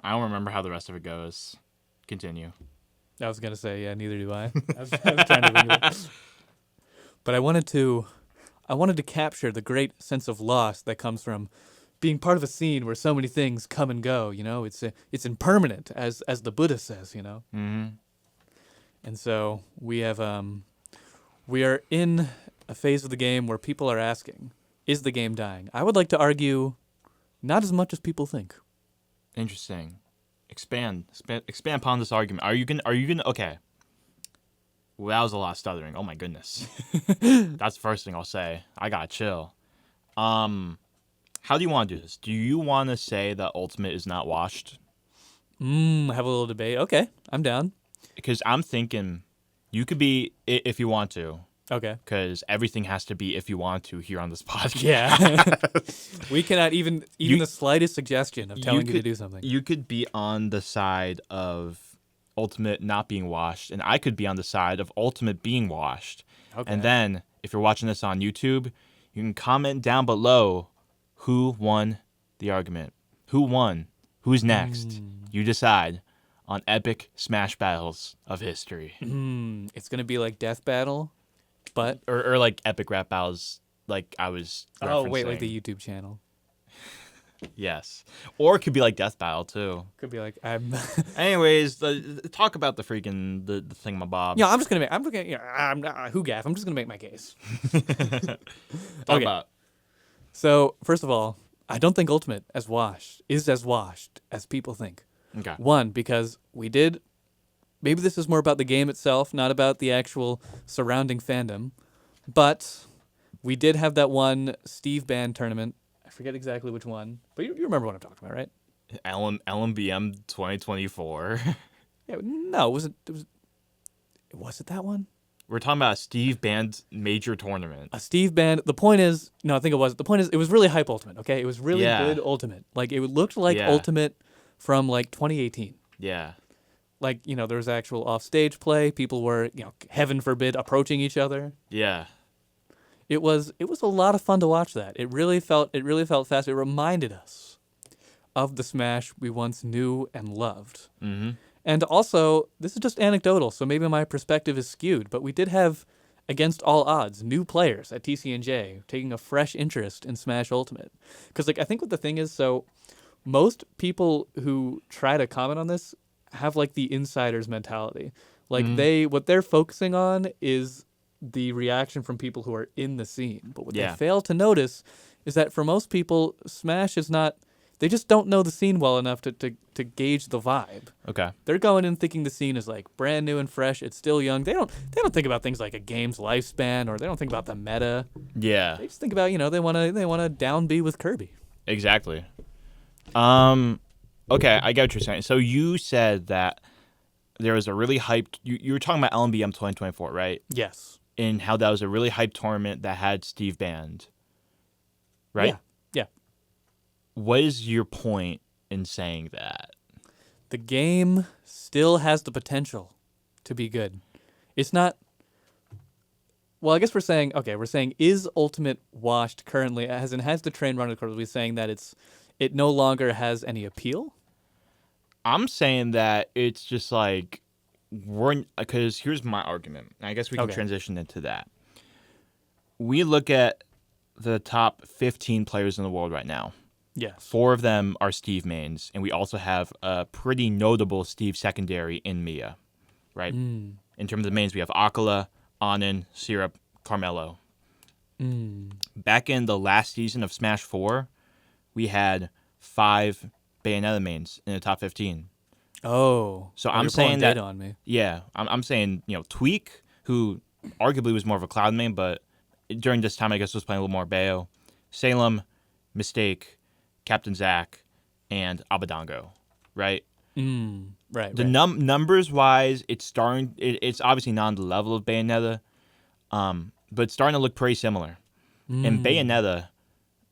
I don't remember how the rest of it goes. Continue. I was gonna say, yeah, neither do I. I was trying to think of it. But I wanted to capture the great sense of loss that comes from being part of a scene where so many things come and go. You know, it's impermanent, as the Buddha says. You know. Mm-hmm. And so we are in a phase of the game where people are asking, is the game dying? I would like to argue, not as much as people think. Interesting. Expand upon this argument. Are you gonna? Okay. Well, that was a lot of stuttering. Oh my goodness. That's the first thing I'll say. I gotta chill. How do you want to do this? Do you want to say that Ultimate is not washed? Have a little debate. Okay, I'm down. Because I'm thinking you could be if you want to. Okay. Because everything has to be if you want to here on this podcast. Yeah. We cannot even You- the slightest suggestion of telling you to could- do something. You could be on the side of Ultimate not being washed, and I could be on the side of Ultimate being washed. Okay. And then, if you're watching this on YouTube, you can comment down below who won the argument. Who won? Who's next? You decide on epic Smash battles of history. It's gonna be like Death Battle, but Or like epic rap battles like I was like referencing. the YouTube channel. Yes. Or it could be like Death Battle, too. Could be like I'm. Anyways, talk about the freaking the thingamabob. Yeah, I'm just gonna. I'm not who gaff. I'm just gonna make my case. Talk Okay. about. So first of all, I don't think Ultimate is as washed as people think. Okay. One, because maybe this is more about the game itself, not about the actual surrounding fandom, but we did have that one Steve Band tournament. I forget exactly which one, but you remember what I'm talking about, right? LMBM 2024. Yeah, no, was it that one? We're talking about a Steve Band major tournament. A Steve Band. The point is, no, I think it was. The point is, it was really hype Ultimate. Okay, it was really Yeah. good Ultimate. Like it looked like Yeah. Ultimate from like 2018. Yeah. Like there was actual offstage play. People were heaven forbid approaching each other. Yeah. It was a lot of fun to watch that. It really felt fast. It reminded us of the Smash we once knew and loved. Mm-hmm. And also, this is just anecdotal, so maybe my perspective is skewed, but we did have, against all odds, new players at TCNJ taking a fresh interest in Smash Ultimate. Because I think what the thing is, so most people who try to comment on this have the insider's mentality. What they're focusing on is the reaction from people who are in the scene. But what they fail to notice is that for most people, Smash is not. They just don't know the scene well enough to gauge the vibe. Okay. They're going in thinking the scene is brand new and fresh. It's still young. They don't think about things like a game's lifespan, or they don't think about the meta. Yeah. They just think about they want to down B with Kirby. Exactly. Okay, I get what you're saying. So you said that there was a really hyped. You were talking about LMBM 2024, right? Yes. And how that was a really hyped tournament that had Steve Band. Right? Yeah. What is your point in saying that? The game still has the potential to be good. It's not. Well, I guess we're saying is Ultimate washed currently? Has the train run accordingly? Saying that it no longer has any appeal. I'm saying that it's just because here's my argument. I guess we can transition into that. We look at the top 15 players in the world right now. Yes. 4 of them are Steve mains, and we also have a pretty notable Steve secondary in Mia, right? In terms of mains, we have Akala, Anin, Syrup, Carmelo. Back in the last season of Smash 4, we had 5 Bayonetta mains in the top 15. Oh. So I'm you're saying pulling that data on me. Yeah, I'm saying Tweak, who arguably was more of a cloud main, but during this time I guess was playing a little more Bayo, Salem, Mistake, Captain Zack, and Abadango, right? Right. The numbers wise, it's it's obviously not on the level of Bayonetta, but it's starting to look pretty similar. And Bayonetta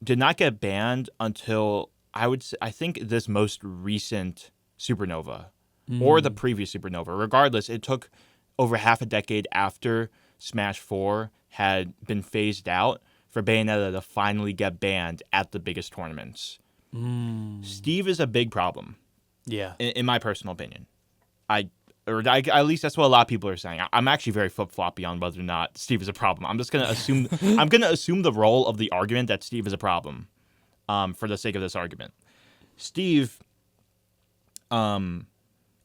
did not get banned until I think this most recent Supernova or the previous Supernova. Regardless, it took over half a decade after Smash 4 had been phased out for Bayonetta to finally get banned at the biggest tournaments. Steve is a big problem. Yeah. In my personal opinion. At least that's what a lot of people are saying. I'm actually very flip-floppy on whether or not Steve is a problem. I'm just going to assume the role of the argument that Steve is a problem for the sake of this argument. Steve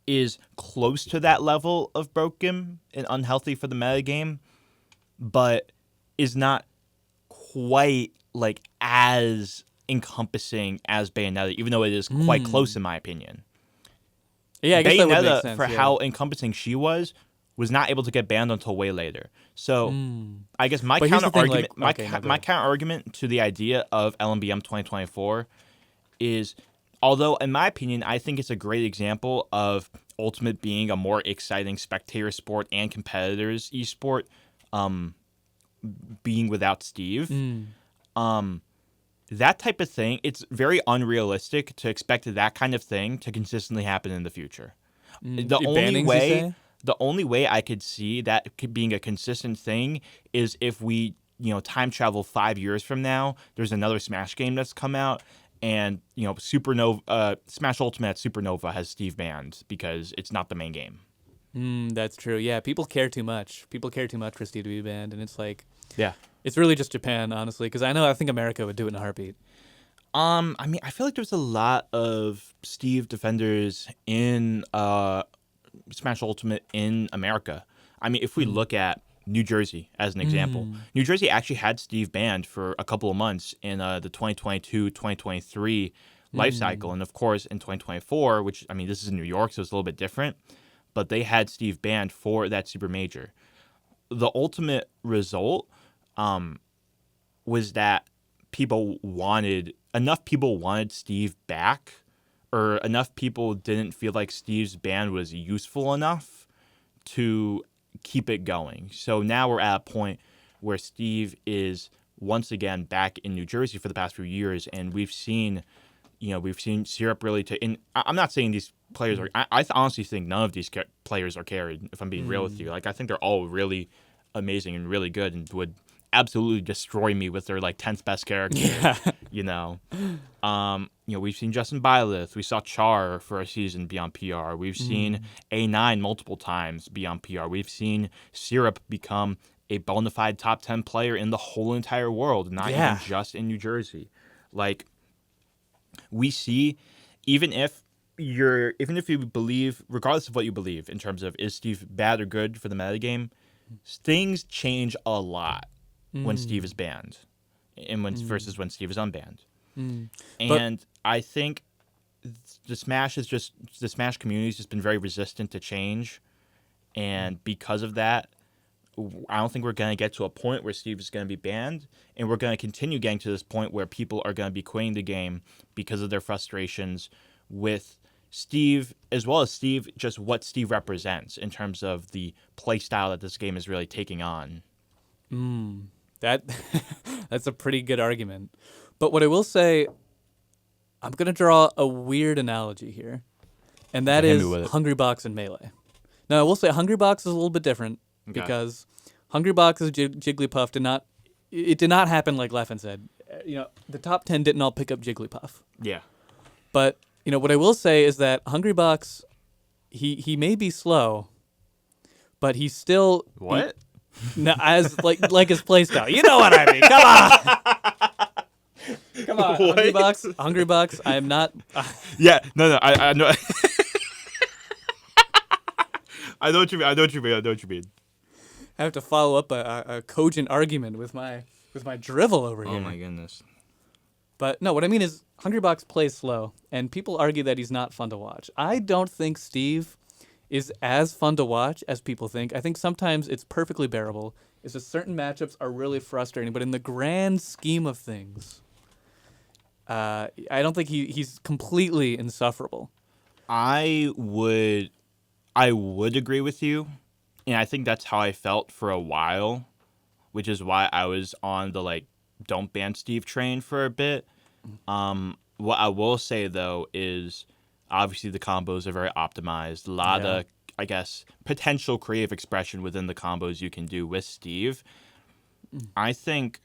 is close to that level of broken and unhealthy for the metagame, but is not quite as encompassing as Bayonetta, even though it is quite close in my opinion. Yeah, I guess that would make Bayonetta, sense, for how encompassing she was not able to get banned until way later. So I guess my But here's the counter thing, argument, my counter argument to the idea of LMBM 2024 is, although in my opinion I think it's a great example of Ultimate being a more exciting spectator sport and competitors esport, being without Steve. That type of thing, it's very unrealistic to expect that kind of thing to consistently happen in the future. The only way I could see that being a consistent thing is if we, time travel 5 years from now, there's another Smash game that's come out, and Supernova, Smash Ultimate Supernova has Steve banned because it's not the main game. That's true. Yeah, people care too much. People care too much for Steve to be banned, and it's yeah. It's really just Japan, honestly, because I think America would do it in a heartbeat. I mean, I feel like there's a lot of Steve defenders in Smash Ultimate in America. I mean, if we look at New Jersey as an example. New Jersey actually had Steve banned for a couple of months in the 2022-2023 life cycle. And of course, in 2024, which, I mean, this is in New York, so it's a little bit different, but they had Steve banned for that super major. The ultimate result was that enough people wanted Steve back, or enough people didn't feel like Steve's ban was useful enough to keep it going. So now we're at a point where Steve is once again back in New Jersey for the past few years, and we've seen Syrup really I'm not saying these players are. I honestly think none of these players are carried. If I'm being real with you, like I think they're all really amazing and really good, and would absolutely destroy me with their like 10th best character. Yeah. We've seen Justin Byleth. We saw Char for a season be on PR. We've seen A9 multiple times be on PR. We've seen Syrup become a bona fide top 10 player in the whole entire world, not even just in New Jersey. Like, we see, even if you believe, regardless of what you believe in terms of is Steve bad or good for the metagame, things change a lot when Steve is banned and versus when Steve is unbanned. And I think the Smash community has just been very resistant to change, and because of that, I don't think we're going to get to a point where Steve is going to be banned, and we're going to continue getting to this point where people are going to be quitting the game because of their frustrations with Steve, as well as Steve, just what Steve represents in terms of the play style that this game is really taking on. That's a pretty good argument. But what I will say, I'm going to draw a weird analogy here, and that is Hungrybox and Melee. Now, I will say Hungrybox is a little bit different because Hungrybox's Jigglypuff did not happen like Leffen said. The top 10 didn't all pick up Jigglypuff. Yeah. But, what I will say is that Hungrybox, he may be slow, but he's still... What? As like his playstyle. You know what I mean. Come on. Come on, Hungrybox. I am not. Yeah, no, I know. I know what you mean. I have to follow up a cogent argument with my drivel over here. Oh my goodness. But no, what I mean is Hungrybox plays slow, and people argue that he's not fun to watch. I don't think Steve is as fun to watch as people think. I think sometimes it's perfectly bearable. It's just certain matchups are really frustrating, but in the grand scheme of things, I don't think he's completely insufferable. I would agree with you, and I think that's how I felt for a while, which is why I was on the don't ban Steve train for a bit. What I will say though is obviously the combos are very optimized. A lot of, I guess, potential creative expression within the combos you can do with Steve. I think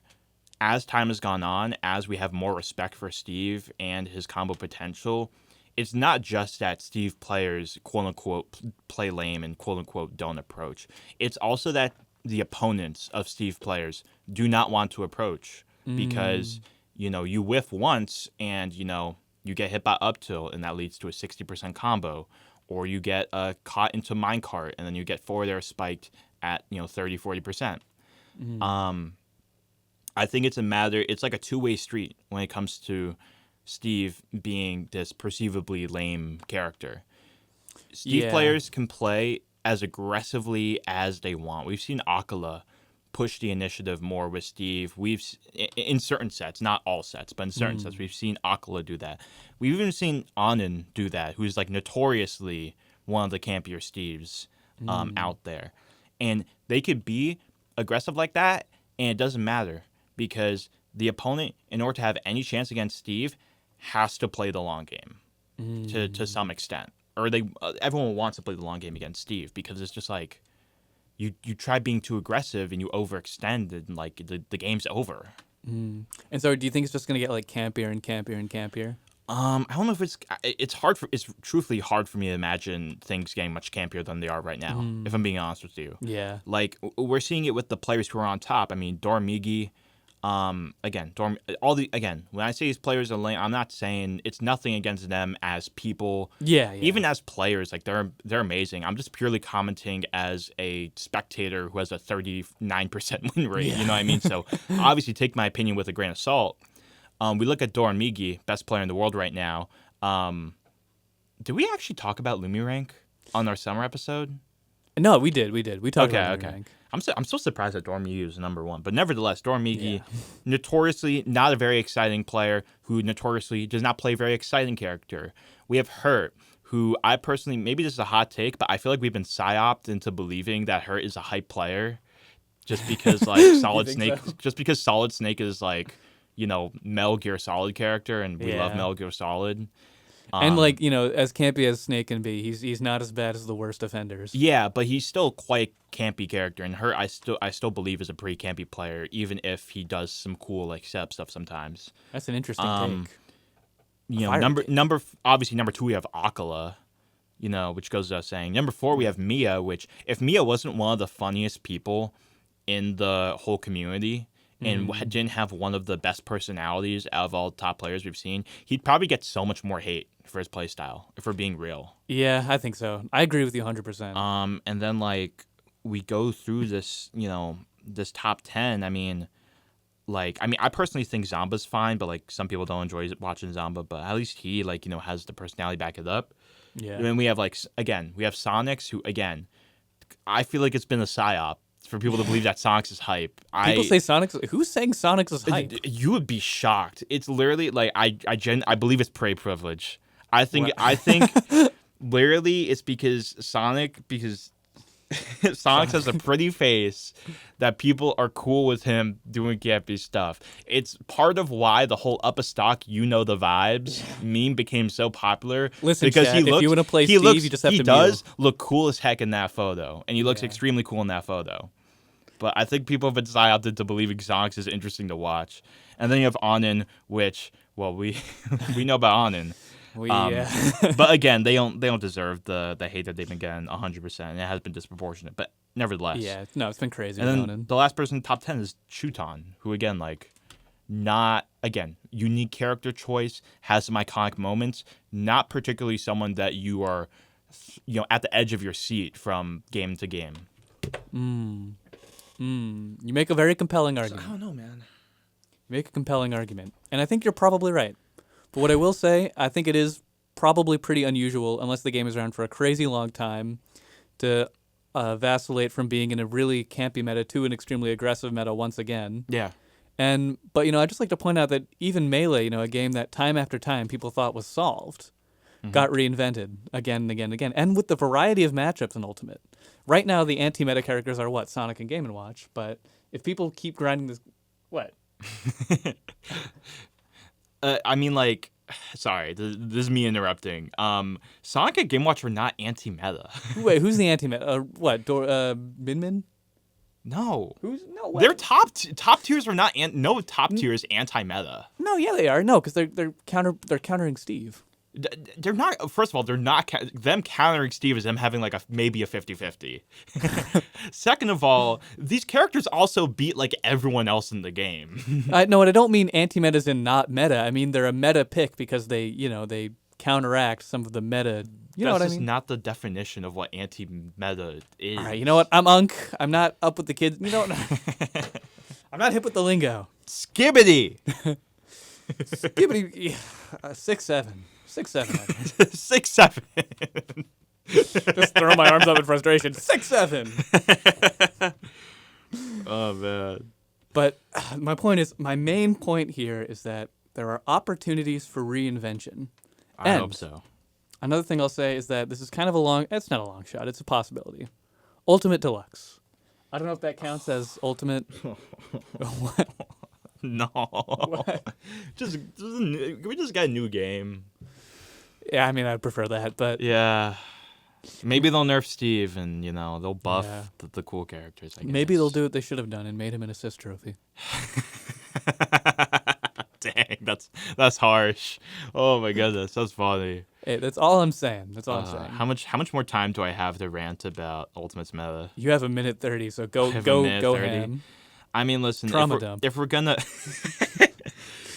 as time has gone on, as we have more respect for Steve and his combo potential, it's not just that Steve players, quote-unquote, play lame and, quote-unquote, don't approach. It's also that the opponents of Steve players do not want to approach because, you whiff once and, you get hit by up tilt, and that leads to a 60% combo. Or you get caught into minecart, and then you get forward air spiked at 30, 40%. I think it's like a two-way street when it comes to Steve being this perceivably lame character. Steve players can play as aggressively as they want. We've seen Akala push the initiative more with Steve. In certain sets, not all sets, but in certain sets, we've seen Akala do that. We've even seen Anand do that, who's notoriously one of the campier Steves out there. And they could be aggressive like that, and it doesn't matter because the opponent, in order to have any chance against Steve, has to play the long game to some extent. Or everyone wants to play the long game against Steve because it's just like, You try being too aggressive and you overextend and the game's over. And so do you think it's just going to get campier and campier and campier? I don't know if it's truthfully hard for me to imagine things getting much campier than they are right now, if I'm being honest with you. Yeah. We're seeing it with the players who are on top. I mean, Dormigi, Again, when I say these players are lame, I'm not saying it's nothing against them as people. Yeah. Even as players, like they're amazing. I'm just purely commenting as a spectator who has a 39% win rate. Yeah. You know what I mean? So obviously take my opinion with a grain of salt. We look at Doran Migi, best player in the world right now. Did we actually talk about Lumirank on our summer episode? No, we did. We talked about Okay. rank. I'm so surprised that Doran Migi was number one. But nevertheless, Doran Migi, notoriously not a very exciting player who notoriously does not play a very exciting character. We have Hurt, who I personally, maybe this is a hot take, but I feel like we've been psyoped into believing that Hurt is a hype player just because like Solid Snake, so? just because Solid Snake is like, Metal Gear Solid character and we love Yeah. Metal Gear Solid. And like, as campy as Snake can be, he's not as bad as the worst offenders. Yeah, but he's still quite campy character, and Hurt I still believe is a pretty campy player, even if he does some cool like setup stuff sometimes. That's an interesting take. Fire take. Obviously number 2 we have Akala, which goes without saying. Number 4 we have Mia, which if Mia wasn't one of the funniest people in the whole community and didn't have one of the best personalities out of all top players we've seen, he'd probably get so much more hate for his play style, if we're being real. Yeah, I think so. I agree with you 100%. And then like we go through this, this top 10. I personally think Zamba's fine, but like some people don't enjoy watching Zamba, but at least he has the personality back it up. Yeah. And then we have we have Sonics, who again, I feel like it's been a psyop for people to believe that Sonics is hype. People say Sonic's. Who's saying Sonic's is hype? You would be shocked. It's literally like I believe it's prey privilege. I think literally it's because Sonic has a pretty face that people are cool with him doing campy stuff. It's part of why the whole up a stock, the vibes meme became so popular. Listen, because Chad, if you want to play Steve, you just have to does look cool as heck in that photo, and he looks extremely cool in that photo. But I think people have been psyoped to believing Sonics is interesting to watch. And then you have Anin, which, well, we know about Anin. But again, they don't deserve the hate that they've been getting 100%. It has been disproportionate, but nevertheless. Yeah, no, it's been crazy. And then the last person in the top 10 is Chuton, who again, unique character choice, has some iconic moments, not particularly someone that you are, at the edge of your seat from game to game. You make a very compelling argument. I don't know, man. You make a compelling argument, and I think you're probably right. But what I will say, I think it is probably pretty unusual, unless the game is around for a crazy long time, to vacillate from being in a really campy meta to an extremely aggressive meta once again. Yeah. But I'd just like to point out that even Melee, a game that time after time people thought was solved, got reinvented again and again and again. And with the variety of matchups in Ultimate. Right now, the anti-meta characters are what? Sonic and Game & Watch. But if people keep grinding this... What? Sorry, this is me interrupting. Sonic and Game Watch were not anti-meta. Wait, who's the anti-meta? What? Min Min? No. No way. Their top tiers are not no top tier is anti-meta. No, yeah, they are. No, because they're countering Steve. They're not. First of all, they're not. Them countering Steve is them having like maybe a 50-50. Second of all, these characters also beat like everyone else in the game. No, and I don't mean anti-metas and not meta. I mean they're a meta pick because they counteract some of the meta. You know what I mean? That's just not the definition of what anti-meta is. All right, you know what? I'm Unk. I'm not up with the kids. You know what? I'm not hip with the lingo. Skibbity. Skibbity. 6'7". 6'7". 6'7". Just throw my arms up in frustration. 6'7". Oh man. But my main point here is that there are opportunities for reinvention. I hope so. Another thing I'll say is that this is kind of it's not a long shot, it's a possibility. Ultimate Deluxe. I don't know if that counts as Ultimate. What? No. What? We just got a new game. Yeah, I mean, I'd prefer that, but... Yeah. Maybe they'll nerf Steve and, they'll buff the cool characters, I guess. Maybe they'll do what they should have done and made him an assist trophy. Dang, that's harsh. Oh my goodness, that's funny. Hey, that's all I'm saying. That's all I'm saying. How much more time do I have to rant about Ultimate's meta? You have a minute 30, so go minute 30. ham. I mean, listen, Trauma dump. if we're gonna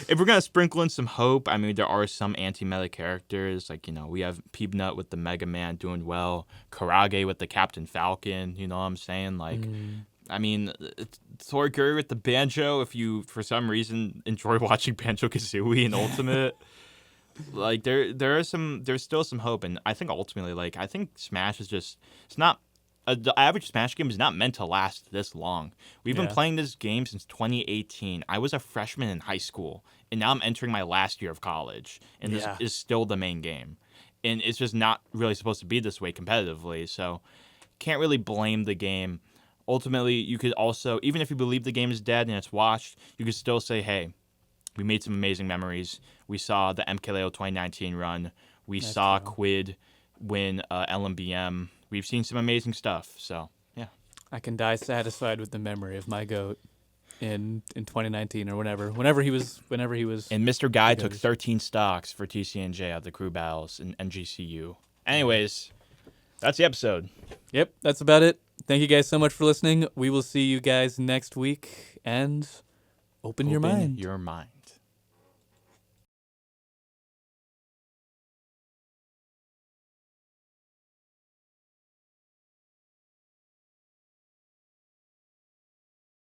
if we're gonna sprinkle in some hope, I mean, there are some anti-meta characters. Like, we have Peanut with the Mega Man doing well, Karage with the Captain Falcon. You know what I'm saying? Like, I mean, Thor Curry with the banjo. If you, for some reason, enjoy watching Banjo Kazooie in Ultimate, like there's still some hope, and I think ultimately, like, I think Smash is just, it's not. The average Smash game is not meant to last this long. We've been playing this game since 2018. I was a freshman in high school, and now I'm entering my last year of college, and this is still the main game. And it's just not really supposed to be this way competitively, so can't really blame the game. Ultimately, you could also, even if you believe the game is dead and it's washed, you could still say, hey, we made some amazing memories. We saw the MKLeo 2019 run. We saw Quid win LMBM. We've seen some amazing stuff, so yeah. I can die satisfied with the memory of my GOAT in 2019 or whenever he was. And Mr. Guy took 13 stocks for TCNJ at the crew battles in NGCU. Anyways, that's the episode. Yep, that's about it. Thank you guys so much for listening. We will see you guys next week, and open your mind. Your mind.